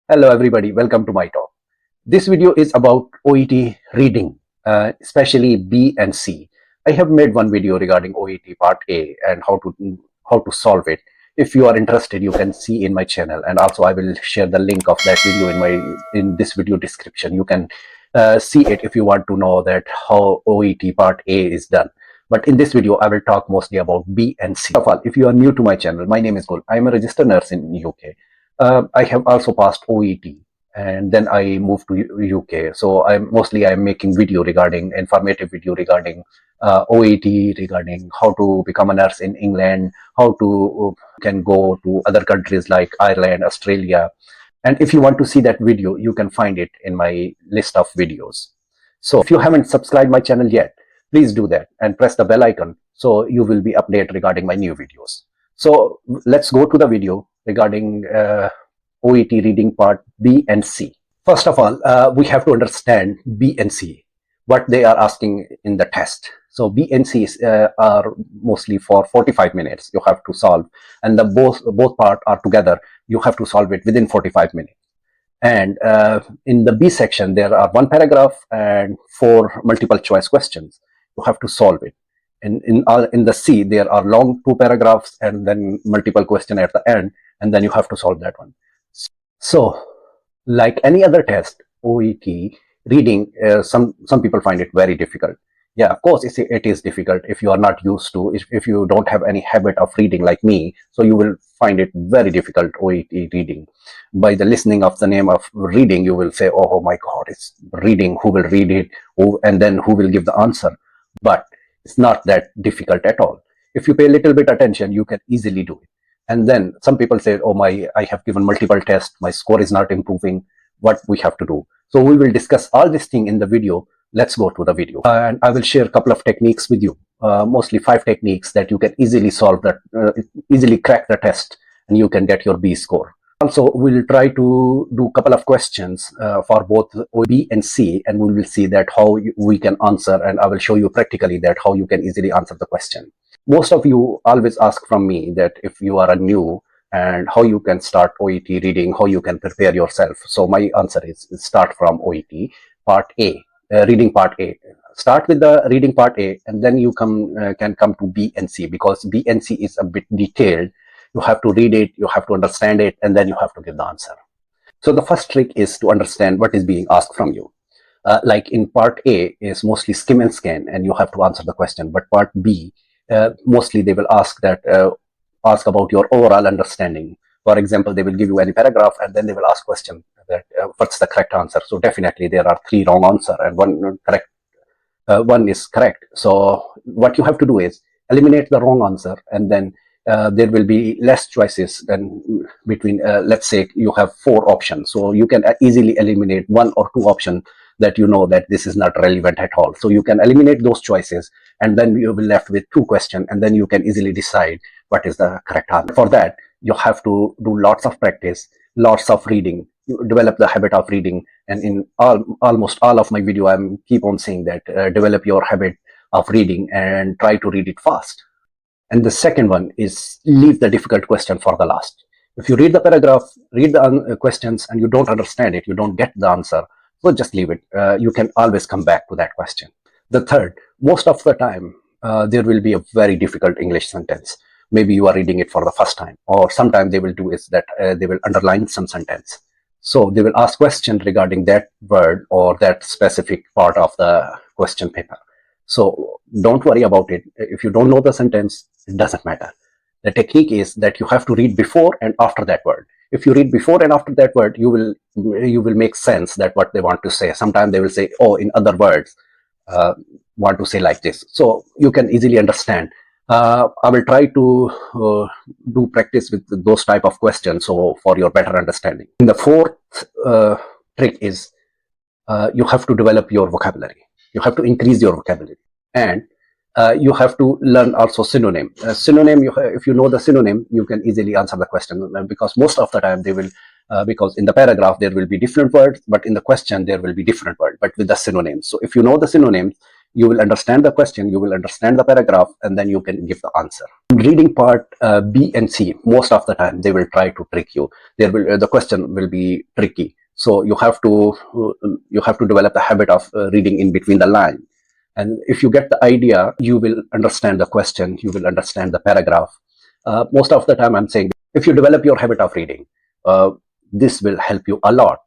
Hello everybody, welcome to my talk. This video is about OET reading, especially B and C. I have made one video regarding OET part A and how to solve it. If you are interested, you can see in my channel, and also I will share the link of that video in this video description. You can see it if you want to know that how OET part A is done. But in this video, I will talk mostly about B and C. First of all, if you are new to my channel, my name is Gul. I am a registered nurse in UK. I have also passed OET and then I moved to UK. So I'm making video regarding informative video regarding OET, regarding how to become a nurse in England, how to can go to other countries like Ireland, Australia. And if you want to see that video, you can find it in my list of videos. So if you haven't subscribed my channel yet, please do that and press the bell icon so you will be updated regarding my new videos. So let's go to the video regarding OET reading part B and C. First of all, we have to understand B and C, what they are asking in the test. So B and C are mostly for 45 minutes you have to solve, and the both part are together. You have to solve it within 45 minutes. And in the B section, there are one paragraph and 4 multiple choice questions. You have to solve it. And in the C, there are long 2 paragraphs and then multiple question at the end, and then you have to solve that one. So, like any other test, OET reading, some people find it very difficult. Yeah, of course, it is difficult if you are not used to, if you don't have any habit of reading like me, so you will find it very difficult, OET reading. By the listening of the name of reading, you will say, oh my God, it's reading, who will read it, and then who will give the answer. But it's not that difficult at all. If you pay a little bit attention, you can easily do it. And then some people say, oh I have given multiple tests, my score is not improving, what we have to do. So we will discuss all this thing in the video. Let's go to the video. And I will share a couple of techniques with you, mostly 5 techniques that you can easily solve that, easily crack the test, and you can get your B score. Also, we'll try to do a couple of questions for both B and C, and we will see that how we can answer, and I will show you practically that how you can easily answer the question. Most of you always ask from me that if you are a new and how you can start OET reading, how you can prepare yourself. So my answer is start from OET part A, reading part A. Start with the reading part A, and then you can come to B and C, because B and C is a bit detailed. You have to read it, you have to understand it, and then you have to give the answer. So the first trick is to understand what is being asked from you. Like in part A is mostly skim and scan, and you have to answer the question. But part B, mostly they will ask about your overall understanding. For example, they will give you any paragraph, and then they will ask question that what's the correct answer. So definitely there are 3 wrong answer and one is correct. So what you have to do is eliminate the wrong answer, and then there will be less choices than between, let's say you have 4 options. So you can easily eliminate 1 or 2 options that you know that this is not relevant at all. So you can eliminate those choices, and then you will be left with 2 questions, and then you can easily decide what is the correct answer. For that, you have to do lots of practice, lots of reading. You develop the habit of reading, and in almost all of my video, I keep on saying that develop your habit of reading and try to read it fast. And the second one is leave the difficult question for the last. If you read the paragraph, read the questions, and you don't understand it, you don't get the answer, so just leave it. You can always come back to that question. The third, most of the time, there will be a very difficult English sentence. Maybe you are reading it for the first time, or sometimes they will do is that they will underline some sentence. So they will ask question regarding that word or that specific part of the question paper. So don't worry about it. If you don't know the sentence, it doesn't matter. The technique is that you have to read before and after that word. If you read before and after that word, you will make sense that what they want to say. Sometimes they will say, oh, in other words, want to say like this. So you can easily understand. I will try to do practice with those type of questions, so for your better understanding. And the fourth trick is you have to develop your vocabulary. You have to increase your vocabulary, and you have to learn also synonym. Synonym, if you know the synonym, you can easily answer the question, because most of the time they will, because in the paragraph there will be different words, but in the question there will be different words, but with the synonyms. So if you know the synonyms, You will understand the question, you will understand the paragraph, and then you can give the answer. In reading part B and C, most of the time they will try to trick you. The question will be tricky, so you have to develop the habit of reading in between the line. And if you get the idea, you will understand the question, you will understand the paragraph. Most of the time I'm saying, if you develop your habit of reading, uh, this will help you a lot.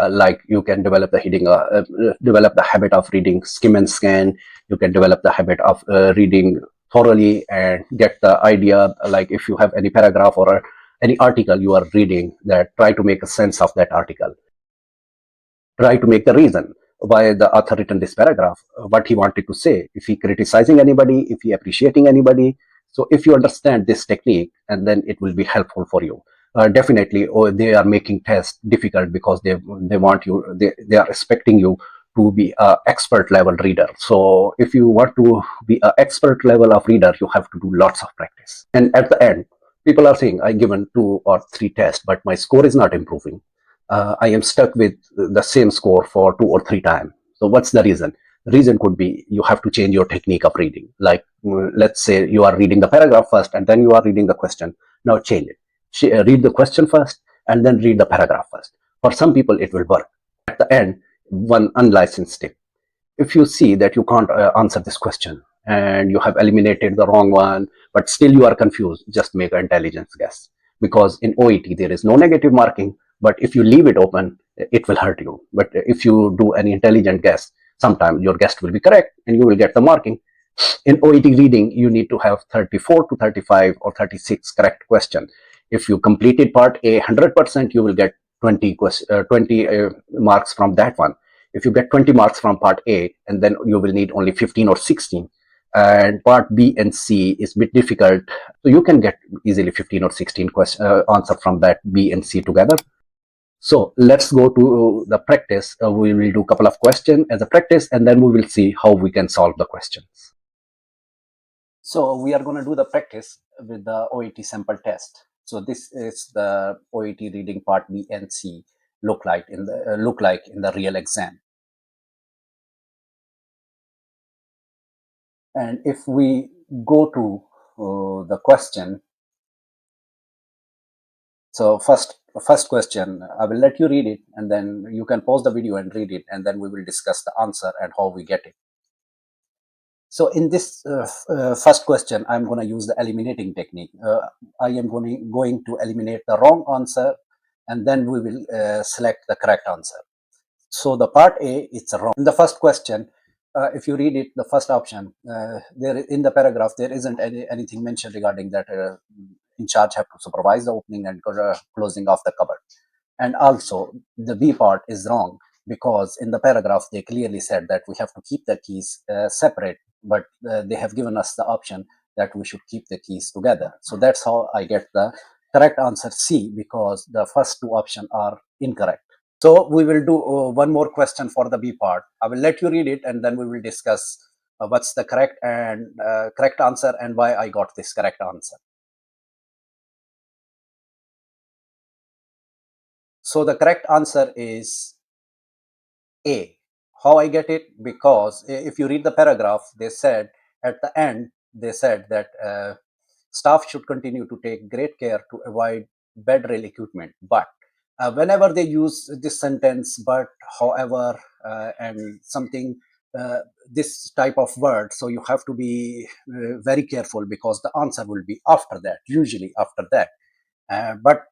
Like you can develop the habit of reading skim and scan. You can develop the habit of reading thoroughly and get the idea. Like if you have any paragraph or any article you are reading, that try to make a sense of that article. Try to make the reason why the author written this paragraph, what he wanted to say, if he criticizing anybody, if he appreciating anybody. So if you understand this technique, and then it will be helpful for you. Definitely, or they are making tests difficult because they want you, they are expecting you to be a expert level reader. So if you want to be an expert level of reader, you have to do lots of practice. And at the end, people are saying, I given 2 or 3 tests, but my score is not improving. I am stuck with the same score for 2 or 3 times. So what's the reason? The reason could be you have to change your technique of reading. Like let's say you are reading the paragraph first and then you are reading the question. Now change it. Read the question first and then read the paragraph first. For some people it will work. At the end, one unlicensed tip. If you see that you can't answer this question and you have eliminated the wrong one, but still you are confused, just make an intelligence guess. Because in OET there is no negative marking, but if you leave it open, it will hurt you. But if you do any intelligent guess, sometimes your guess will be correct and you will get the marking. In OET reading, you need to have 34 to 35 or 36 correct question. If you completed part A 100%, you will get 20 marks from that one. If you get 20 marks from part A, and then you will need only 15 or 16. And part B and C is a bit difficult. So you can get easily 15 or 16 answer from that B and C together. So let's go to the practice. We will do a couple of questions as a practice, and then we will see how we can solve the questions. So we are going to do the practice with the OET sample test. So this is the OET reading part B and C look like in the real exam. And if we go to the question, so first question, I will let you read it, and then you can pause the video and read it, and then we will discuss the answer and how we get it. So in this first question, I'm going to use the eliminating technique. I am going to eliminate the wrong answer, and then we will select the correct answer. So the part A, it's wrong. In the first question, if you read it, the first option, there in the paragraph, there isn't anything mentioned regarding that in charge have to supervise the opening and closing of the cupboard. And also the B part is wrong, because in the paragraph they clearly said that we have to keep the keys separate, but they have given us the option that we should keep the keys together. So that's how I get the correct answer C, because the first 2 options are incorrect. So we will do one more question for the B part. I will let you read it, and then we will discuss what's the correct answer and why I got this correct answer. So the correct answer is A. How I get it? Because if you read the paragraph, they said at the end, they said that staff should continue to take great care to avoid bed rail equipment. But whenever they use this sentence, but, however, and something, this type of word, so you have to be very careful, because the answer will be after that, usually after that. But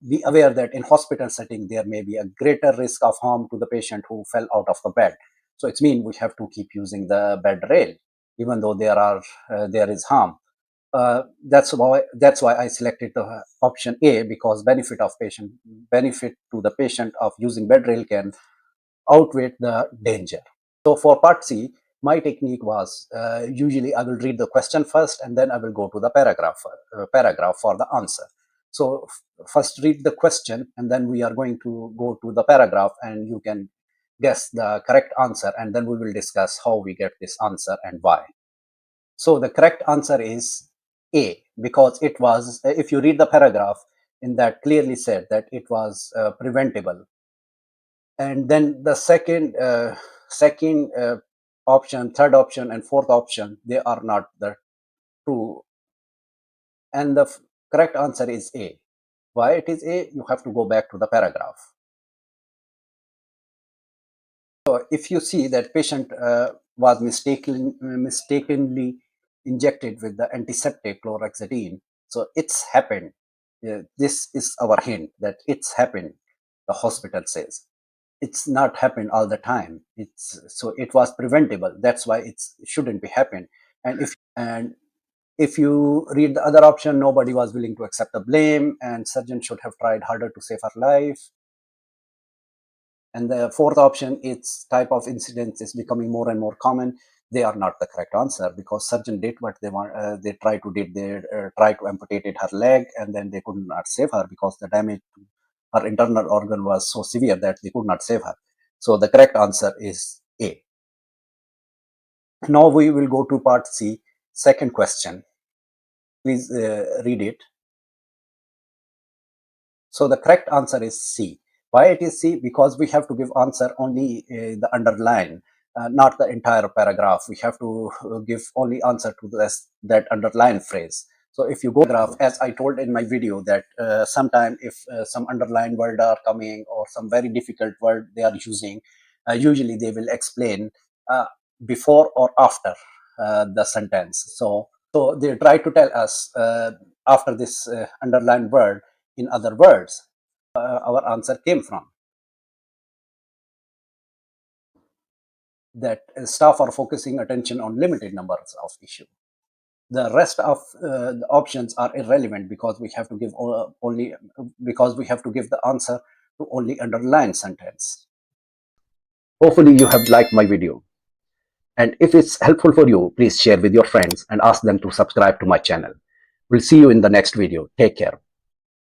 be aware that in hospital setting there may be a greater risk of harm to the patient who fell out of the bed. So it means we have to keep using the bed rail even though there is harm. That's why I selected the option A, because benefit to the patient of using bed rail can outweigh the danger. So for part C, my technique was usually I will read the question first, and then I will go to the paragraph for the answer. So first read the question, and then we are going to go to the paragraph, and you can guess the correct answer, and then we will discuss how we get this answer and why. So the correct answer is A, because it was, if you read the paragraph, in that clearly said that it was preventable. And then the second option, third option, and fourth option, they are not the true. And the correct answer is A. Why it is A? You have to go back to the paragraph. So if you see that patient was mistakenly injected with the antiseptic chlorhexidine, so it's happened. This is our hint that it's happened. The hospital says it's not happened all the time. It's so it was preventable. That's why it shouldn't be happened. And if you read the other option, nobody was willing to accept the blame, and surgeon should have tried harder to save her life. And the fourth option, its type of incidents is becoming more and more common. They are not the correct answer because surgeon did what they want. They try to did they try to amputate her leg, and then they could not save her because the damage to her internal organ was so severe that they could not save her. So the correct answer is A. Now we will go to part C, second question. Please read it. So the correct answer is C. Why it is C? Because we have to give answer only the underline, not the entire paragraph. We have to give only answer to that underline phrase. So if you go graph, as I told in my video, that sometime if some underlined word are coming or some very difficult word they are using, usually they will explain uh, before or after the sentence. So they try to tell us after this underlined word, in other words, our answer came from. That staff are focusing attention on limited numbers of issues. The rest of the options are irrelevant because we have to give only because we have to give the answer to only underlined sentence. Hopefully you have liked my video. And if it's helpful for you, please share with your friends and ask them to subscribe to my channel. We'll see you in the next video. Take care.